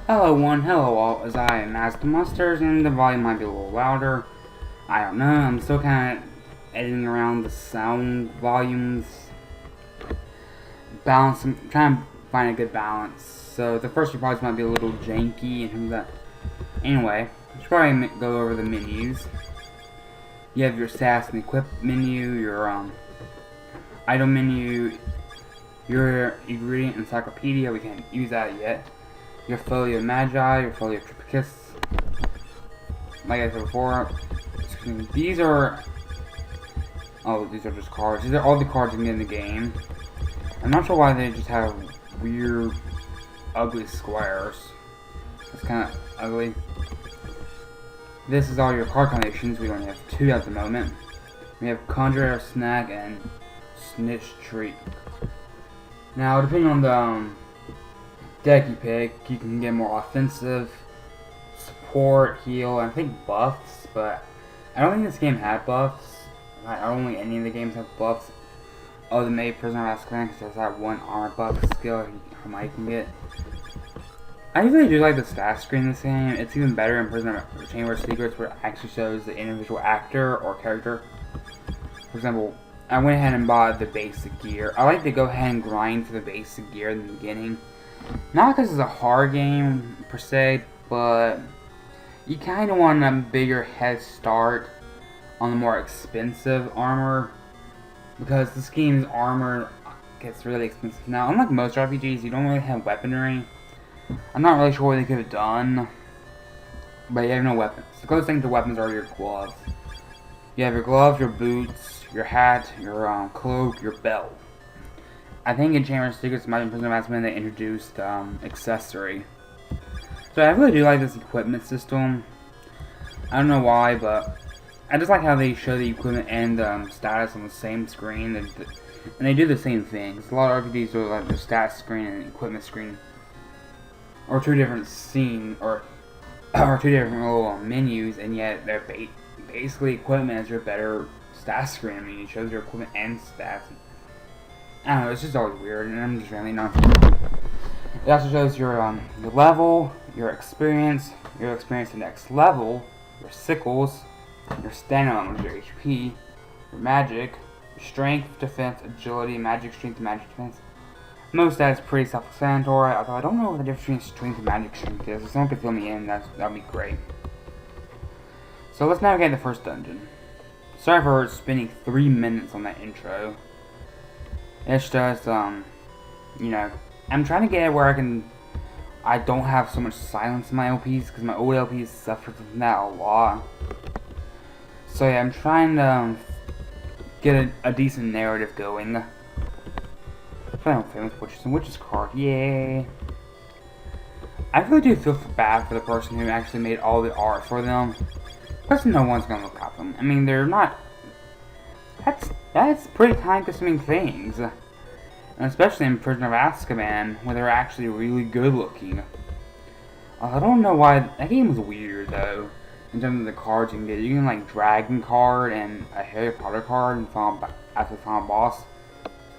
Hello one, hello all, as I am Master Musters, and the volume might be a little louder. I don't know, I'm still kind of editing around the sound volumes. Trying to find a good balance. So the first few parts might be a little janky in terms of that. Anyway, I should probably go over the menus. You have your stats and equip menu, your item menu, your ingredient encyclopedia. We can't use that yet. Your folio magi, your folio tripicus. Like I said before, these are just cards. These are all the cards you can get in the game. I'm not sure why they just have weird, ugly squares. It's kind of ugly. This is all your card combinations. We only have 2 at the moment. We have Conjurer, Snag, and Snitch Treat. Now, depending on the deck you pick, you can get more offensive, support, heal, and I think buffs, but I don't think this game had buffs. I don't think any of the games have buffs other than maybe Prisoner of Azkaban, because there's that one armor buff skill Hermione can get. I usually do like the stat screen in this game. It's even better in Prisoner of Chamber of Secrets, where it actually shows the individual actor or character. For example, I went ahead and bought the basic gear. I like to go ahead and grind for the basic gear in the beginning. Not because it's a hard game, per se, but you kind of want a bigger head start on the more expensive armor, because this game's armor gets really expensive. Now, unlike most RPGs, you don't really have weaponry. I'm not really sure what they could have done, but you have no weapons. The closest thing to weapons are your gloves. You have your gloves, your boots, your hat, your cloak, your belt. I think in Chamber of Secrets, might be Prisoner of Azkaban, they introduced accessory. So I really do like this equipment system. I don't know why, but I just like how they show the equipment and status on the same screen, and they do the same things. A lot of RPGs do like the stats screen and equipment screen, or 2 different scenes, or 2 different little menus, and yet they're basically equipment as your better stats screen. I mean, it shows your equipment and stats. I don't know, it's just always weird, and I'm just really not. It also shows your level, your experience to next level, your sickles, your stamina, your HP, your magic, your strength, defense, agility, magic, strength, and magic defense. Most of that is pretty self-explanatory, although I don't know what the difference between strength and magic strength is. If someone could fill me in, that'd be great. So let's navigate the first dungeon. Sorry for spending 3 minutes on that intro. It's just, you know, I'm trying to get it where I don't have so much silence in my LPs, because my old LPs suffered from that a lot. So yeah, I'm trying to get a decent narrative going. I'm famous Witches and Witches card, yay! I really do feel bad for the person who actually made all the art for them, because no one's gonna look at them. I mean, they're not. That's pretty time-consuming things, and especially in Prisoner of Azkaban, where they're actually really good looking. I don't know why that game was weird though. In terms of the cards you can get, you can like Dragon card and a Harry Potter card and after the final boss.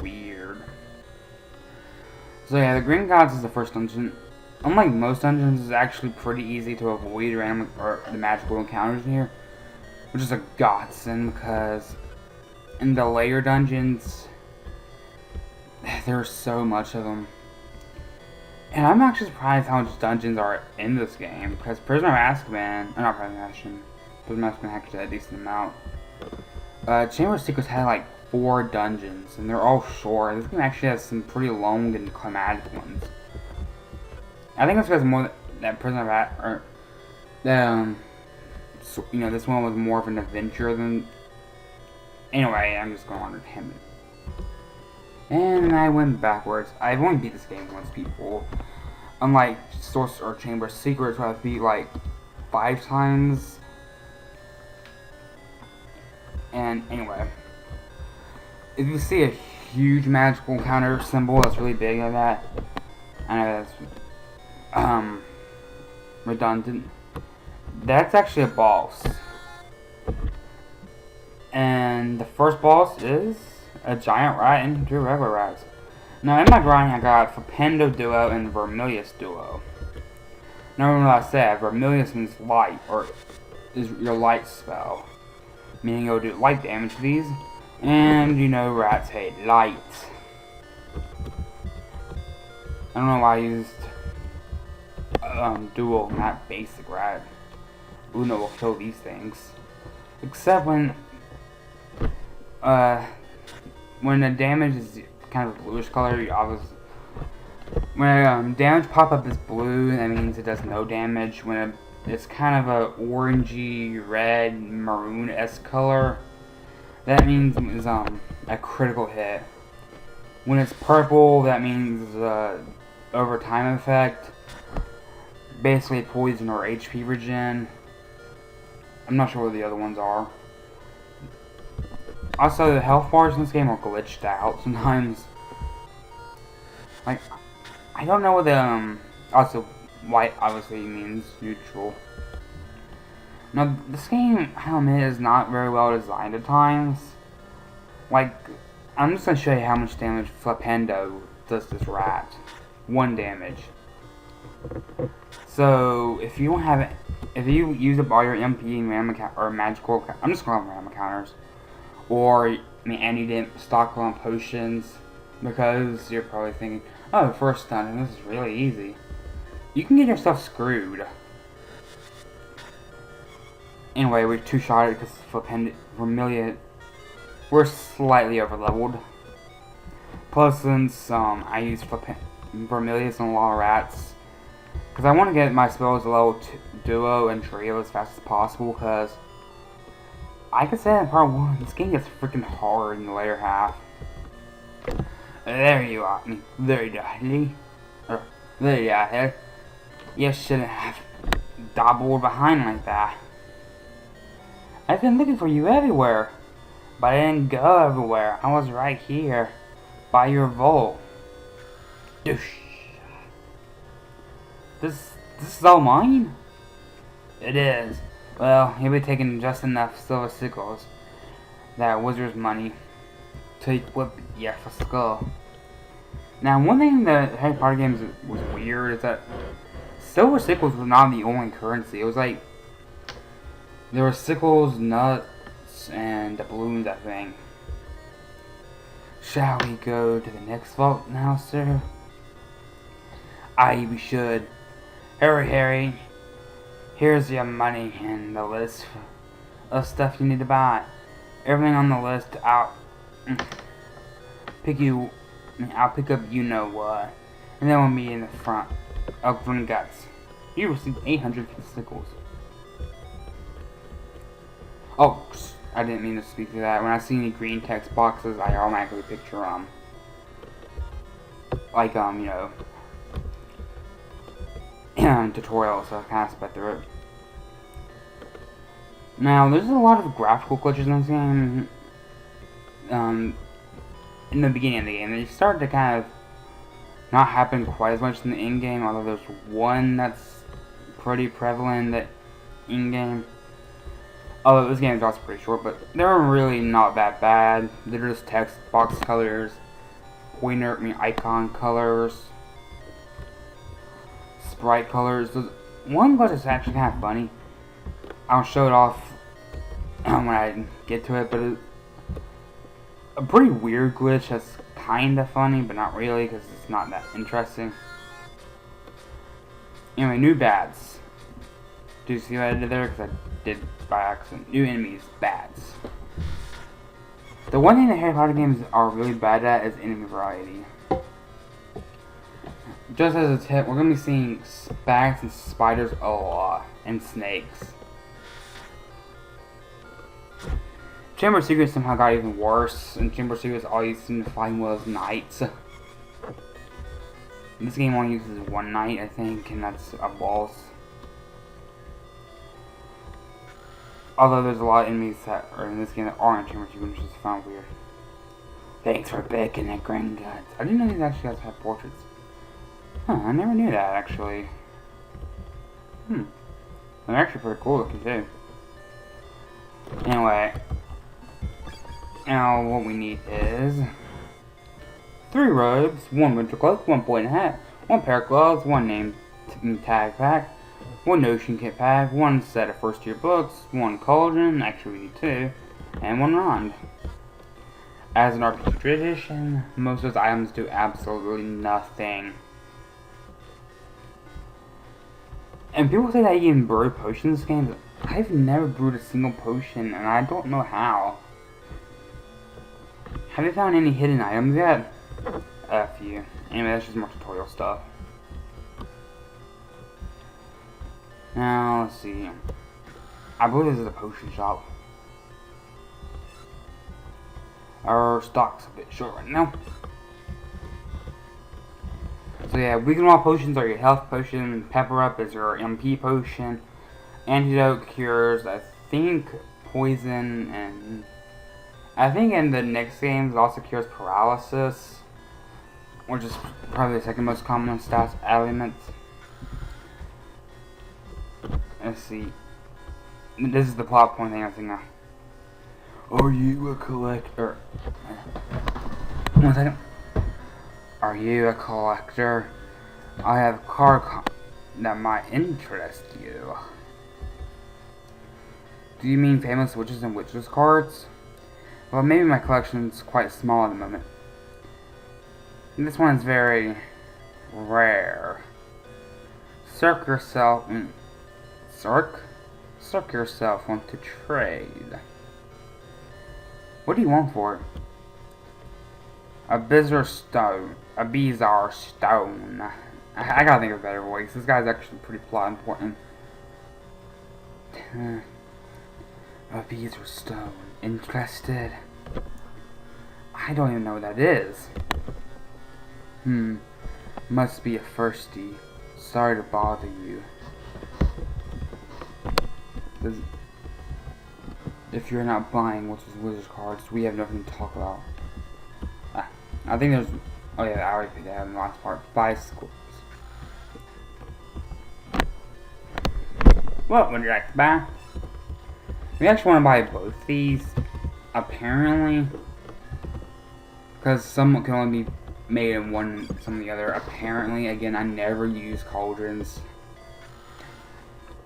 Weird. So yeah, the Green Gods is the first dungeon. Unlike most dungeons, it's actually pretty easy to avoid random or the magical encounters in here, which is a godsend, because in the layer dungeons, there's so much of them. And I'm actually surprised how much dungeons are in this game, because Prisoner of Azkaban, or not Prisoner of Azkaban actually had a decent amount. Chamber of Secrets had like 4 dungeons, and they're all short. This game actually has some pretty long and climatic ones. I think it's because more that Prisoner of Azkaban, you know, this one was more of an adventure than. Anyway, I'm just going on a tangent. And I went backwards. I've only beat this game once, people. Unlike Source or Chamber of Secrets, where I've beat like 5 times. And anyway, if you see a huge magical encounter symbol that's really big like that, I know that's redundant. That's actually a boss. And the first boss is a giant rat and 2 regular rats. Now in my grind I got Flipendo Duo and Vermilius Duo. Now remember what I said, Vermilius means light, or is your light spell. Meaning you'll do light damage to these. And you know rats hate light. I don't know why I used dual, not basic rat. Uno will kill these things. Except when the damage is kind of a bluish color, you obviously when damage pop-up is blue, that means it does no damage. When it's kind of a orangey, red, maroon-esque color, that means it's a critical hit. When it's purple, that means over time effect, basically poison or HP regen. I'm not sure what the other ones are. Also, the health bars in this game are glitched out sometimes. Like, I don't know what the also white obviously means neutral. Now, this game, I admit, is not very well designed at times. Like, I'm just gonna show you how much damage Flipendo does to this rat. 1 damage. So, if you don't have it, if you use up all your MP and RAM or magical, I'm just calling them RAM counters, or any stock on potions, because you're probably thinking, oh, first dungeon, this is really easy. You can get yourself screwed. Anyway, we two-shot it because Vermilion, we're slightly over-leveled. Plus, since I use Vermilius on a lot of rats, because I want to get my spells to level duo and trio as fast as possible, because I could say in part 1, this game gets freaking hard in the later half. There you are, there you are, there you are. You shouldn't have doubled behind like that. I've been looking for you everywhere, but I didn't go everywhere. I was right here, by your vault. Doosh. This is all mine? It is. Well, you'll be taking just enough silver sickles, that wizard's money, to equip your skull. Now, one thing that Harry Potter games was weird is that silver sickles was not the only currency. It was like there were sickles, nuts, and balloons, I think. Shall we go to the next vault now, sir? Aye, we should. Hurry, Harry. Here's your money and the list of stuff you need to buy. Everything on the list, I'll pick up you know what. And then we'll meet in the front of Gringotts. You received 800 sickles. Oh, I didn't mean to speak to that. When I see any green text boxes, I automatically picture, tutorial, so I kind of sped through it. Now, there's a lot of graphical glitches in this game. In the beginning of the game, they started to kind of not happen quite as much in the in-game, although there's one that's pretty prevalent in the in-game. Although this game is also pretty short, but they're really not that bad. They're just text box colors, icon colors, sprite colors. There's one glitch is actually kind of funny. I'll show it off when I get to it, but it's a pretty weird glitch that's kind of funny, but not really, because it's not that interesting. Anyway, new bats. Do you see what I did there? Because I did by accident. New enemies, bats. The one thing that Harry Potter games are really bad at is enemy variety. Just as a tip, we're going to be seeing bats and spiders a lot, and snakes. Chamber of Secrets somehow got even worse, and Chamber of Secrets all you seem to find was knights. This game only uses one knight, I think, and that's a boss. Although there's a lot of enemies that are in this game that aren't in Chamber of Secrets, which is found weird. Thanks for picking at Gringotts. I didn't know these actually guys have portraits. Huh, I never knew that, actually. They're actually pretty cool looking, too. Anyway. Now, what we need is 3 robes, 1 winter cloak, 1 point hat, 1 pair of gloves, 1 name tag pack, one Notion kit pack, one set of first year books, one cauldron, actually we need two, and one rod. As an RPG tradition, most of those items do absolutely nothing. And people say that you can brew potions in this game. I've never brewed a single potion, and I don't know how. Have you found any hidden items yet? A few. Anyway, that's just more tutorial stuff. Now, let's see. I believe this is a potion shop. Our stock's a bit short right now. So yeah, weaken wall potions are your health potion, pepper up is your MP potion, antidote cures, I think, poison, and I think in the next games it also cures paralysis, which is probably the second most common stats element. Let's see. This is the plot point thing I think. Are you a collector? 1 second. Are you a collector? I have a card that might interest you. Do you mean famous witches and witches cards? Well, maybe my collection's quite small at the moment. This one's very rare. Circ yourself. Circ yourself want to trade. What do you want for it? A bizarre stone. A bizarre stone. I gotta think of a better voice. This guy's actually pretty plot important. A bizarre stone. Interested? I don't even know what that is. Must be a thirsty. Sorry to bother you. If you're not buying wizard cards, we have nothing to talk about. I think there's... Oh yeah, I already picked that in the last part. Bicycles. What would you like to buy? We actually want to buy both these. Apparently. Because some can only be made in one, some of the other. Apparently, again, I never use cauldrons.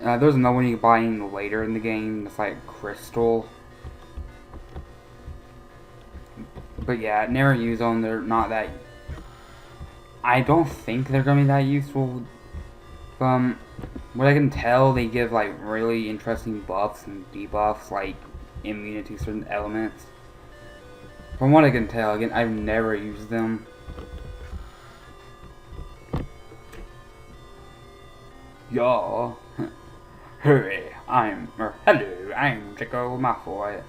There's another one you can buy in later in the game. It's like crystal. But yeah, never use them. They're not that... I don't think they're going to be that useful. What I can tell, they give like really interesting buffs and debuffs, like immunity to certain elements. From what I can tell, again, I've never used them. Y'all. Hurry, hello, I'm Draco Malfoy.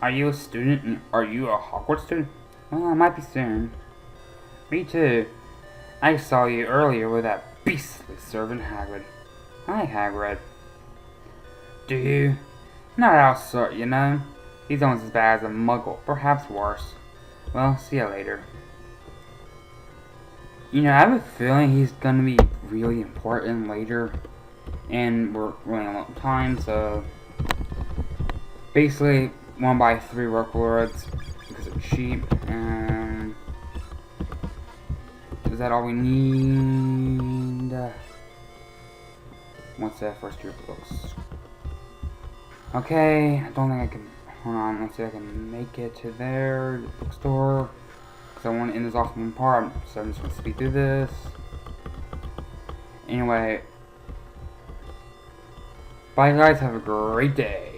Are you a student? Are you a Hogwarts student? Well, I might be soon. Me too. I saw you earlier with that beastly servant Hagrid. Hi, Hagrid. Do you? Not our sort, you know. He's almost as bad as a muggle, perhaps worse. Well, see you later. You know, I have a feeling he's gonna be really important later. And we're running a long time, so... Basically, want to buy 3 worklords because they're cheap, and... Is that all we need? What's that first year books? Okay, I don't think I can... Hold on, let's see if I can make it to there, the bookstore. Because I want to end this off in one part, so I'm just going to speed through this. Anyway... Bye guys, have a great day.